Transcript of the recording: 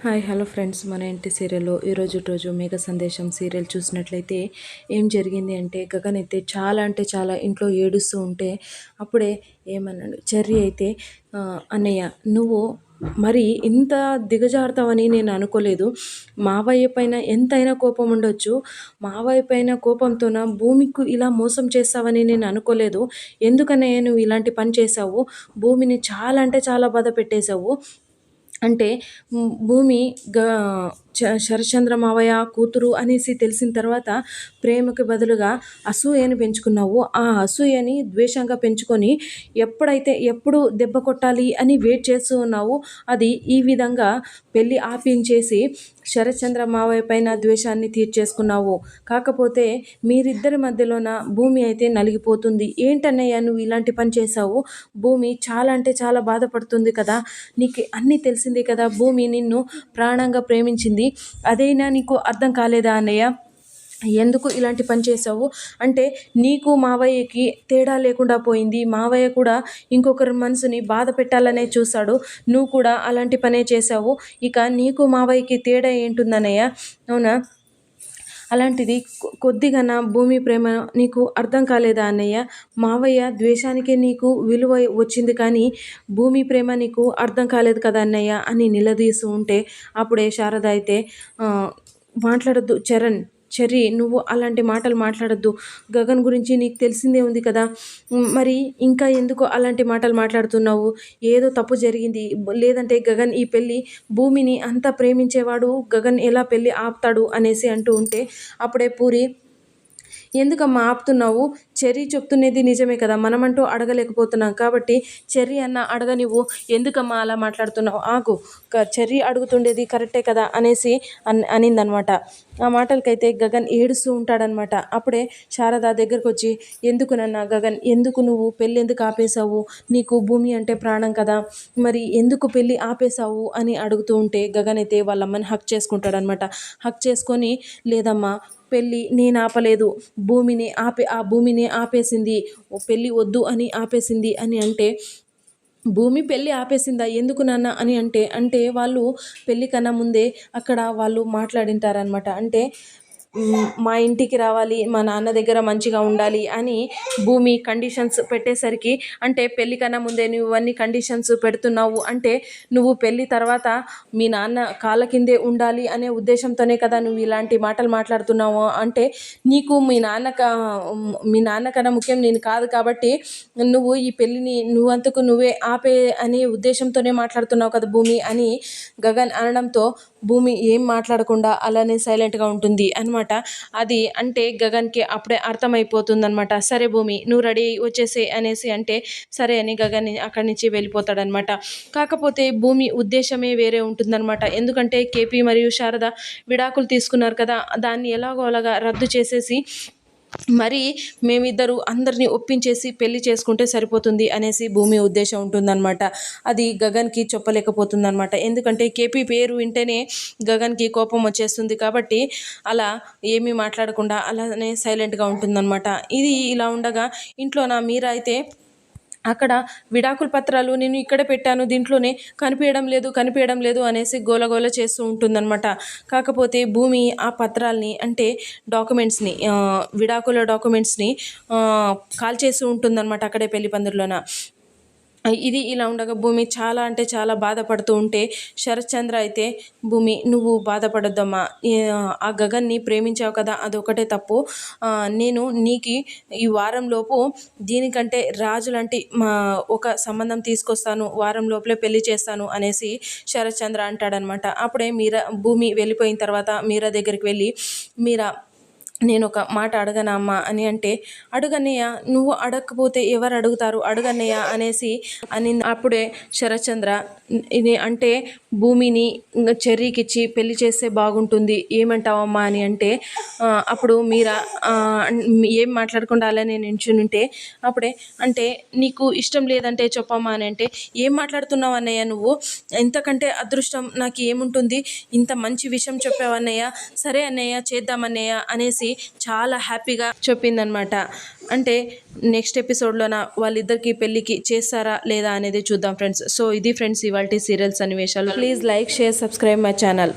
Hi hello friends, మన ఇంటి సీరియల్లో రోజు మేఘ సందేశం సీరియల్ చూసినట్లయితే ఏం జరిగింది అంటే గగన్ అయితే చాలా అంటే చాలా ఇంట్లో ఏడుస్తూ ఉంటే అప్పుడే ఏమన్నాడు చెర్రీ అయితే అన్నయ్య నువ్వు మరి ఇంత దిగజారుతావని నేను అనుకోలేదు. మావయ్య పైన ఎంతైనా కోపం ఉండొచ్చు, మావయ్య పైన కోపంతోన భూమికి ఇలా మోసం చేస్తావని నేను అనుకోలేదు. ఎందుకన్నయ్య నువ్వు ఇలాంటి పని చేశావు? భూమిని చాలా అంటే చాలా బాధ పెట్టేశావు అంటే భూమి గా శరశ్చంద్ర మావయ్య కూతురు అనేసి తెలిసిన తర్వాత ప్రేమకి బదులుగా అసూయని పెంచుకున్నావు. ఆ అసూయని ద్వేషంగా పెంచుకొని ఎప్పుడు దెబ్బ కొట్టాలి అని వెయిట్ చేస్తూ ఉన్నావు. అది ఈ విధంగా పెళ్ళి ఆపించేసి శరశ్చంద్ర మావయ్య పైన ద్వేషాన్ని తీర్చేసుకున్నావు. కాకపోతే మీరిద్దరి మధ్యలోన భూమి అయితే నలిగిపోతుంది. ఏంటన్నయ్య నువ్వు ఇలాంటి పని చేశావు? భూమి చాలా అంటే చాలా బాధపడుతుంది కదా, నీకు అన్నీ తెలిసిందే కదా. భూమి నిన్ను ప్రాణంగా ప్రేమించింది, అదైనా నీకు అర్థం కాలేదా అన్నయ్య? ఎందుకు ఇలాంటి పని చేసావు అంటే నీకు మావయ్యకి తేడా లేకుండా పోయింది. మావయ్య కూడా ఇంకొకరి మనసుని బాధ పెట్టాలనే చూశాడు, నువ్వు కూడా అలాంటి పనే చేసావు. ఇక నీకు మావయ్యకి తేడా ఏంటుందన్నయ్య? అవునా? అలాంటిది కొద్దిగా నా భూమి ప్రేమ నీకు అర్థం కాలేదా అన్నయ్య? మావయ్య ద్వేషానికే నీకు విలువ వచ్చింది, కానీ భూమి ప్రేమ నీకు అర్థం కాలేదు కదా అన్నయ్య అని నిలదీస్తూ ఉంటే అప్పుడే శారద అయితే మాట్లాడొద్దు చెర్రీ, నువ్వు అలాంటి మాటలు మాట్లాడొద్దు. గగన్ గురించి నీకు తెలిసిందే ఉంది కదా, మరి ఇంకా ఎందుకు అలాంటి మాటలు మాట్లాడుతున్నావు? ఏదో తప్పు జరిగింది, లేదంటే గగన్ ఈ పెళ్ళి భూమిని అంత ప్రేమించేవాడు గగన్ ఎలా పెళ్ళి ఆపుతాడు అనేసి అంటూ ఉంటే అప్పుడే పూరి ఎందుకమ్మా ఆపుతున్నావు? చెర్రీ చెప్తున్నది నిజమే కదా, మనమంటూ అడగలేకపోతున్నాం కాబట్టి చెర్రీ అన్న అడగనివ్వు. ఎందుకమ్మా అలా మాట్లాడుతున్నావు? ఆగు, చెర్రీ అడుగుతుండేది కరెక్టే కదా అనేసి అనిందనమాట. ఆ మాటలకైతే గగన్ ఏడుస్తూ ఉంటాడనమాట. అప్పుడే శారద దగ్గరకు వచ్చి ఎందుకు నన్న గగన్, ఎందుకు నువ్వు పెళ్ళి ఎందుకు ఆపేశావు? నీకు భూమి అంటే ప్రాణం కదా, మరి ఎందుకు పెళ్ళి ఆపేశావు అని అడుగుతూ ఉంటే గగన్ అయితే వాళ్ళమ్మని హక్ చేసుకుంటాడనమాట. హక్ చేసుకొని లేదమ్మా, పెళ్ళి నేను ఆపలేదు, ఆ భూమిని ఆపేసింది, పెళ్ళి వద్దు అని ఆపేసింది అని అంటే భూమి పెళ్ళి ఆపేసిందా? ఎందుకు నాన్న అని అంటే వాళ్ళు పెళ్ళి కన్నా ముందే అక్కడ వాళ్ళు మాట్లాడింటారనమాట. అంటే మా ఇంటికి రావాలి, మా నాన్న దగ్గర మంచిగా ఉండాలి అని భూమి కండిషన్స్ పెట్టేసరికి, అంటే పెళ్ళి కన్నా ముందే నువ్వు ఇవన్నీ కండిషన్స్ పెడుతున్నావు అంటే నువ్వు పెళ్ళి తర్వాత మీ నాన్న కాళ్ళ కిందే ఉండాలి అనే ఉద్దేశంతోనే కదా నువ్వు ఇలాంటి మాటలు మాట్లాడుతున్నావు. అంటే నీకు మీ నాన్న కన్నా ముఖ్యం నేను కాదు కాబట్టి నువ్వు ఈ పెళ్ళిని నువ్వంతకు నువ్వే ఆపే అనే ఉద్దేశంతోనే మాట్లాడుతున్నావు కదా భూమి అని గగన్ అనడంతో భూమి ఏం మాట్లాడకుండా అలానే సైలెంట్గా ఉంటుంది అనమాట. అది అంటే గగన్కి అప్పుడే అర్థమైపోతుందనమాట. సరే భూమి నువ్వు రెడీ వచ్చేసే అనేసి అంటే సరే అని గగన్ అక్కడి నుంచి వెళ్ళిపోతాడనమాట. కాకపోతే భూమి ఉద్దేశమే వేరే ఉంటుందన్నమాట. ఎందుకంటే కేపీ మరియు శారద విడాకులు తీసుకున్నారు కదా, దాన్ని ఎలాగో అలాగా రద్దు చేసేసి మరి మేమిద్దరు అందరినీ ఒప్పించేసి పెళ్లి చేసుకుంటే సరిపోతుంది అనేసి భూమి ఉద్దేశం ఉంటుందన్నమాట. అది గగన్కి చెప్పలేకపోతుందన్నమాట. ఎందుకంటే కేపీ పేరు వింటేనే గగన్కి కోపం వచ్చేస్తుంది కాబట్టి అలా ఏమీ మాట్లాడకుండా అలానే సైలెంట్గా ఉంటుందన్నమాట. ఇది ఇలా ఉండగా ఇంట్లో నా మీరా అయితే అక్కడ విడాకుల పత్రాలు నేను ఇక్కడే పెట్టాను, దీంట్లోనే కనిపించడం లేదు అనేసి గోలగోల చేస్తూ ఉంటుందన్నమాట. కాకపోతే భూమి ఆ పత్రాల్ని అంటే డాక్యుమెంట్స్ని విడాకుల డాక్యుమెంట్స్ని కాల్ చేస్తూ ఉంటుందన్నమాట అక్కడే పెళ్లి పందిరిలోన. ఇది ఇలా ఉండగా భూమి చాలా అంటే చాలా బాధపడుతూ ఉంటే శరత్చంద్ర అయితే భూమి నువ్వు బాధపడొద్దమ్మా, ఆ గగన్ని ప్రేమించావు కదా అదొకటే తప్పు, నేను నీకు ఈ వారంలోపు దీనికంటే రాజులాంటి ఒక సంబంధం తీసుకొస్తాను, వారం లోపలే పెళ్లి చేస్తాను అనేసి శరత్చంద్ర అంటాడనమాట. అప్పుడే భూమి వెళ్ళిపోయిన తర్వాత మీరా దగ్గరికి వెళ్ళి మీరా నేను ఒక మాట అడగనా అమ్మా అని అంటే అడుగన్నయ్య, నువ్వు అడగకపోతే ఎవరు అడుగుతారు, అడుగన్నయ్య అనేసి అని అప్పుడే శరత్చంద్ర ఇది అంటే భూమిని చెర్రీకిచ్చి పెళ్లి చేస్తే బాగుంటుంది ఏమంటావమ్మా అని అంటే అప్పుడు మీరా ఏం మాట్లాడకుండా అలానే నించునుంటే అప్పుడే అంటే నీకు ఇష్టం లేదంటే చెప్పమ్మా అని అంటే ఏం మాట్లాడుతున్నావు అన్నయ్య నువ్వు, ఇంతకంటే అదృష్టం నాకు ఏముంటుంది, ఇంత మంచి విషయం చెప్పావు అన్నయ్య, సరే అన్నయ్య చేద్దామన్నయ్య అనేసి అనేసి చాలా హ్యాపీగా చెప్పిందనమాట. అంటే నెక్స్ట్ ఎపిసోడ్లోన వాళ్ళిద్దరికి పెళ్ళికి చేస్తారా లేదా అనేది చూద్దాం ఫ్రెండ్స్. సో ఇది ఫ్రెండ్స్ ఇవాల్టి సీరియల్ సన్నివేశాలు. Please like share subscribe my channel.